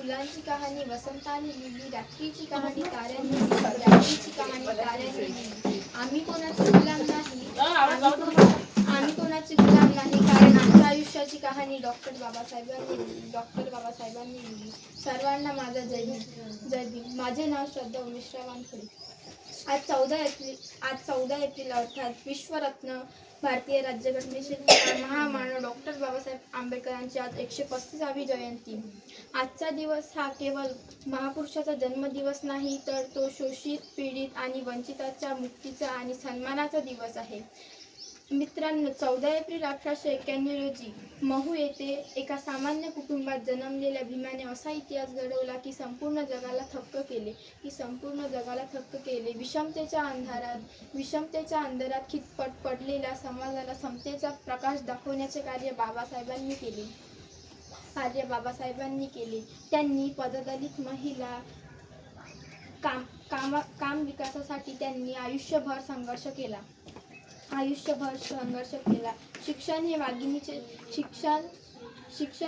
फुलांची कहाणी वसंताने लिहिली, रात्रीची कहाणी ताऱ्यांनी लिहिली, रात्रीची कहाणी ताऱ्यांनी लिहिली. आम्ही कोणाचे गुलाम नाही, आम्ही कोणाचे गुलाम नाही, कारण आमच्या आयुष्याची कहाणी डॉक्टर बाबासाहेबांनी लिहिली. सर्वांना माझा जय भीम. जय भीम. माझे नाव श्रद्धा उमेशराव वानखडे. आज 14 एप्रिल अर्थात विश्वरत्न भारतीय राज्यघटनेचे महामानव डॉक्टर बाबासाहेब आंबेडकरांची आज 135वी जयंती. आजचा दिवस हा केवळ महापुरुषाचा जन्मदिवस नाही, तर तो शोषित, पीडित आणि वंचितांच्या मुक्तीचा आणि सन्मानाचा दिवस आहे. मित्रांनो, 14 एप्रिल 1891 रोजी महू येथे एका सामान्य कुटुंबात जन्मलेल्या भीमाने असा इतिहास घडवला की संपूर्ण जगाला थक्क केले. विषमतेच्या अंधारात खितपट पडलेल्या समाजाला समतेचा प्रकाश दाखवण्याचे कार्य बाबासाहेबांनी केले. त्यांनी पददलित महिला काम विकासासाठी त्यांनी आयुष्यभर संघर्ष केला. शिक्षण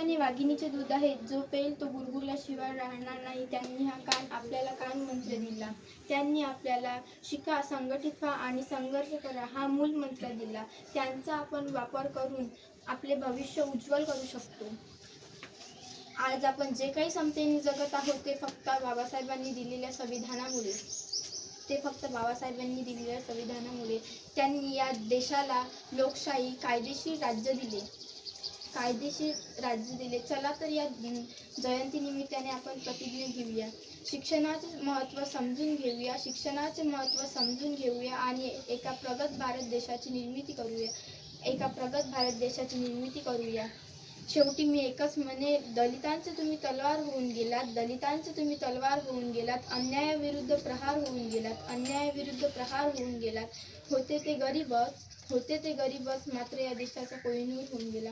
हे वाघिणीचे दूध आहे, जो पेल तो गुरगुरल्याशिवाय राहणार नाही. त्यांनी आपल्याला कान मंत्र दिला. त्यांनी आपल्याला शिका, संघटित व्हा आणि संघर्ष करा हा मूल मंत्र दिला. त्यांचा आपण वापर करून आपले भविष्य उज्ज्वल करू शकतो. आज आपण जे काही समतेने जगत आहोत ते फक्त बाबासाहेबांनी दिलेल्या संविधानामुळे. त्यांनी या देशाला लोकशाही, कायदेशीर राज्य दिले. चला तर या जयंतीनिमित्ताने आपण प्रतिज्ञा घेऊया. शिक्षणाचे महत्त्व समजून घेऊया आणि एका प्रगत भारत देशाची निर्मिती करूया. शेवटी मी एकच म्हणेन, दलितांचे तुम्ही तलवार होऊन गेलात. अन्यायाविरुद्ध प्रहार होऊन गेलात. होते ते गरीबच, मात्र या देशाचा कोहिनूर होऊन गेला.